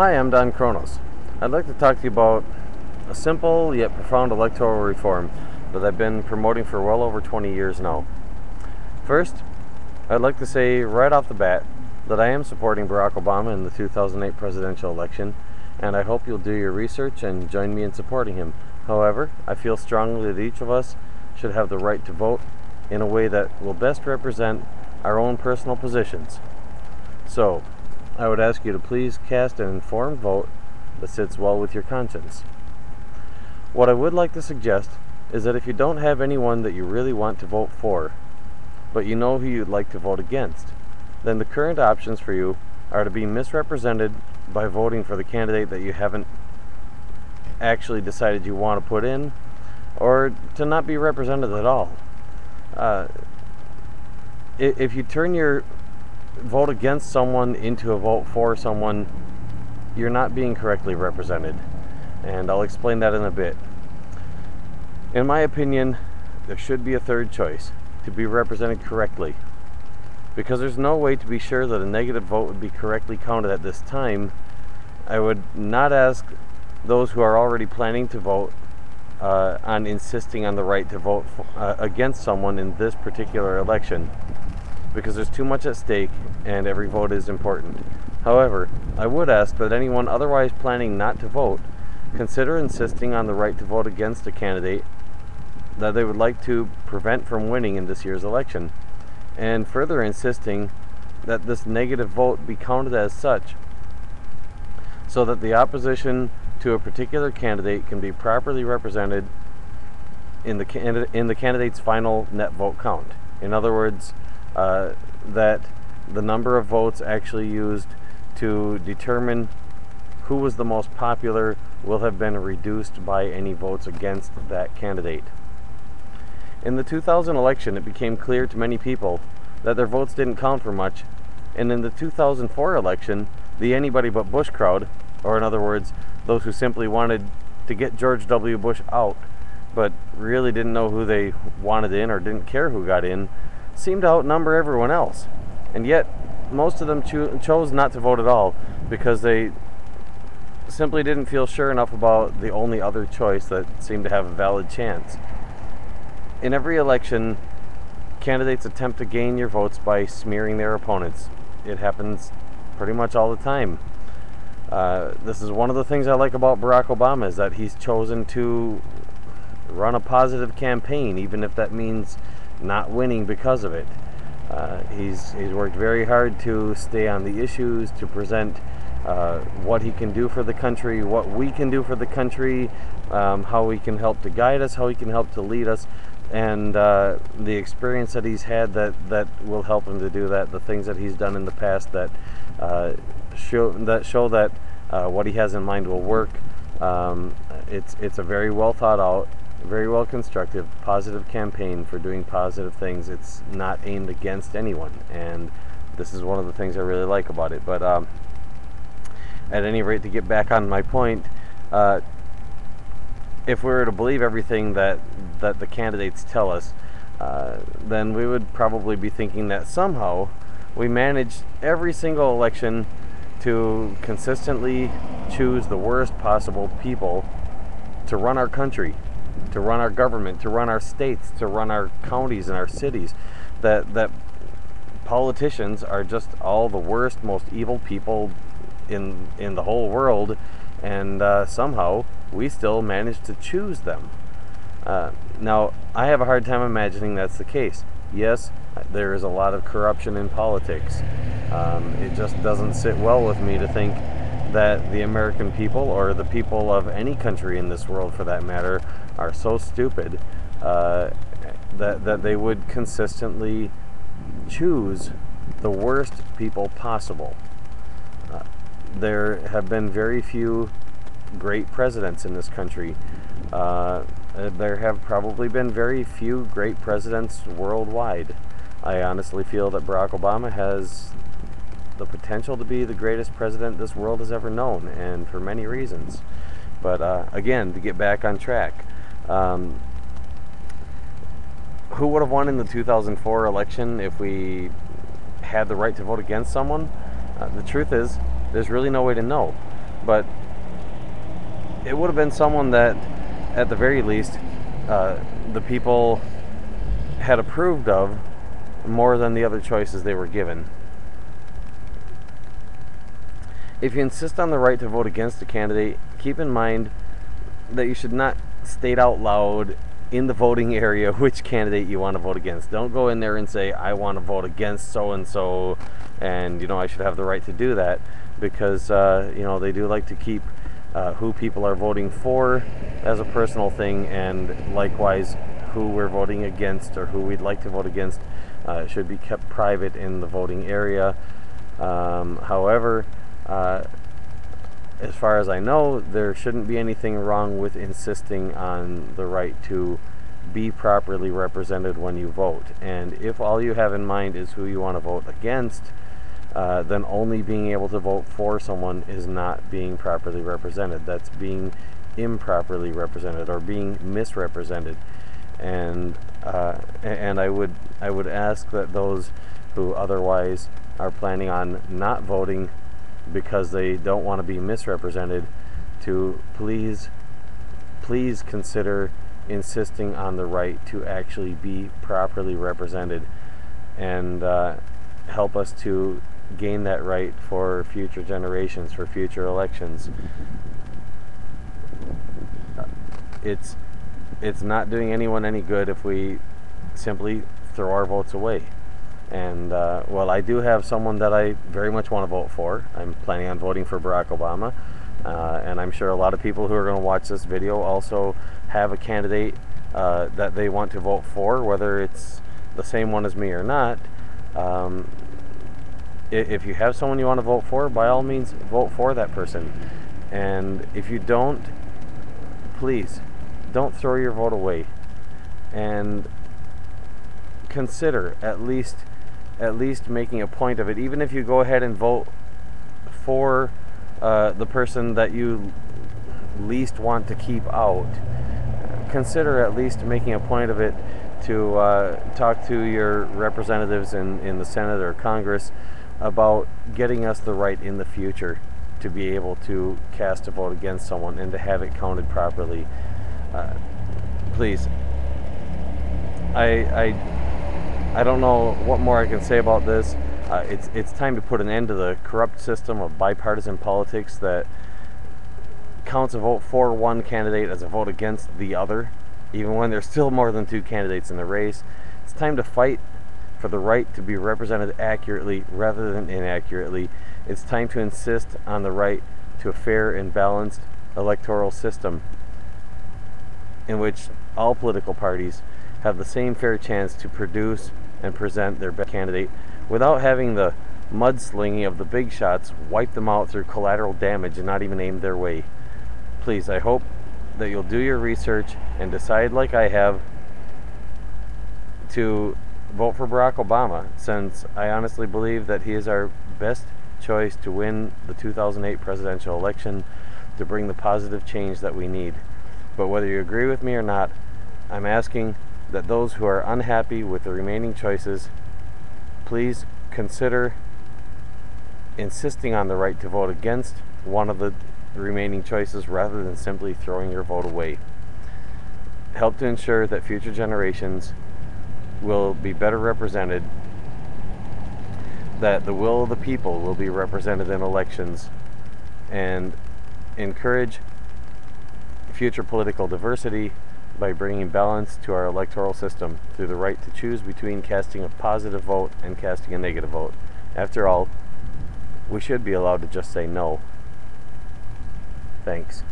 Hi, I'm Don Kronos. I'd like to talk to you about a simple yet profound electoral reform that I've been promoting for well over 20 years now. First, I'd like to say right off the bat that I am supporting Barack Obama in the 2008 presidential election, and I hope you'll do your research and join me in supporting him. However, I feel strongly that each of us should have the right to vote in a way that will best represent our own personal positions. So, I would ask you to please cast an informed vote that sits well with your conscience. What I would like to suggest is that if you don't have anyone that you really want to vote for, but you know who you'd like to vote against, then the current options for you are to be misrepresented by voting for the candidate that you haven't actually decided you want to put in, or to not be represented at all. If you turn your vote against someone into a vote for someone, you're not being correctly represented, and I'll explain that in a bit. In my opinion, there should be a third choice to be represented correctly, because there's no way to be sure that a negative vote would be correctly counted at this time. I would not ask those who are already planning to vote on insisting on the right to vote against someone in this particular election, because there's too much at stake and every vote is important. However, I would ask that anyone otherwise planning not to vote consider insisting on the right to vote against a candidate that they would like to prevent from winning in this year's election, and further insisting that this negative vote be counted as such, so that the opposition to a particular candidate can be properly represented in the candidate's final net vote count. In other words, that the number of votes actually used to determine who was the most popular will have been reduced by any votes against that candidate. In the 2000 election, it became clear to many people that their votes didn't count for much, and in the 2004 election, the anybody but Bush crowd, or in other words, those who simply wanted to get George W. Bush out, but really didn't know who they wanted in or didn't care who got in, seemed to outnumber everyone else. And yet, most of them chose not to vote at all because they simply didn't feel sure enough about the only other choice that seemed to have a valid chance. In every election, candidates attempt to gain your votes by smearing their opponents. It happens pretty much all the time. This is one of the things I like about Barack Obama, is that he's chosen to run a positive campaign, even if that means not winning because of it. He's worked very hard to stay on the issues, to present what he can do for the country, what we can do for the country, how he can help to guide us, how he can help to lead us, and the experience that he's had that will help him to do that, the things that he's done in the past that show that what he has in mind will work. It's a very well thought out, very well constructive, positive campaign for doing positive things. It's not aimed against anyone, and this is one of the things I really like about it. But at any rate, to get back on my point, if we were to believe everything that the candidates tell us, then we would probably be thinking that somehow we managed every single election to consistently choose the worst possible people to run our country, to run our government, to run our states, to run our counties and our cities. That politicians are just all the worst, most evil people in the whole world, and somehow we still manage to choose them. Now, I have a hard time imagining that's the case. Yes, there is a lot of corruption in politics. It just doesn't sit well with me to think that the American people, or the people of any country in this world for that matter, are so stupid that they would consistently choose the worst people possible. There have been very few great presidents in this country. There have probably been very few great presidents worldwide. I honestly feel that Barack Obama has the potential to be the greatest president this world has ever known, and for many reasons. But again, to get back on track, who would have won in the 2004 election if we had the right to vote against someone? The truth is, there's really no way to know. but it would have been someone that, at the very least, the people had approved of more than the other choices they were given. If you insist on the right to vote against a candidate, keep in mind that you should not state out loud in the voting area which candidate you want to vote against. Don't go in there and say, I want to vote against so-and-so, and I should have the right to do that, because they do like to keep who people are voting for as a personal thing, and likewise who we're voting against or who we'd like to vote against should be kept private in the voting area. However, as far as I know, there shouldn't be anything wrong with insisting on the right to be properly represented when you vote. And if all you have in mind is who you want to vote against, then only being able to vote for someone is not being properly represented. That's being improperly represented or being misrepresented. And I would ask that those who otherwise are planning on not voting because they don't want to be misrepresented to please consider insisting on the right to actually be properly represented, and help us to gain that right for future generations, for future elections. It's not doing anyone any good if we simply throw our votes away. And I do have someone that I very much want to vote for. I'm planning on voting for Barack Obama, and I'm sure a lot of people who are going to watch this video also have a candidate that they want to vote for, whether it's the same one as me or not. If you have someone you want to vote for, by all means vote for that person. And if you don't, please don't throw your vote away, and consider at least making a point of it. Even if you go ahead and vote for the person that you least want to keep out, consider at least making a point of it to talk to your representatives in the Senate or Congress about getting us the right in the future to be able to cast a vote against someone and to have it counted properly. Please, I don't know what more I can say about this. It's time to put an end to the corrupt system of bipartisan politics that counts a vote for one candidate as a vote against the other, even when there's still more than two candidates in the race. It's time to fight for the right to be represented accurately rather than inaccurately. It's time to insist on the right to a fair and balanced electoral system in which all political parties have the same fair chance to produce and present their best candidate without having the mudslinging of the big shots wipe them out through collateral damage and not even aim their way. Please, I hope that you'll do your research and decide, like I have, to vote for Barack Obama, since I honestly believe that he is our best choice to win the 2008 presidential election, to bring the positive change that we need. But whether you agree with me or not, I'm asking that those who are unhappy with the remaining choices, please consider insisting on the right to vote against one of the remaining choices rather than simply throwing your vote away. Help to ensure that future generations will be better represented, that the will of the people will be represented in elections, and encourage future political diversity by bringing balance to our electoral system through the right to choose between casting a positive vote and casting a negative vote. After all, we should be allowed to just say no. Thanks.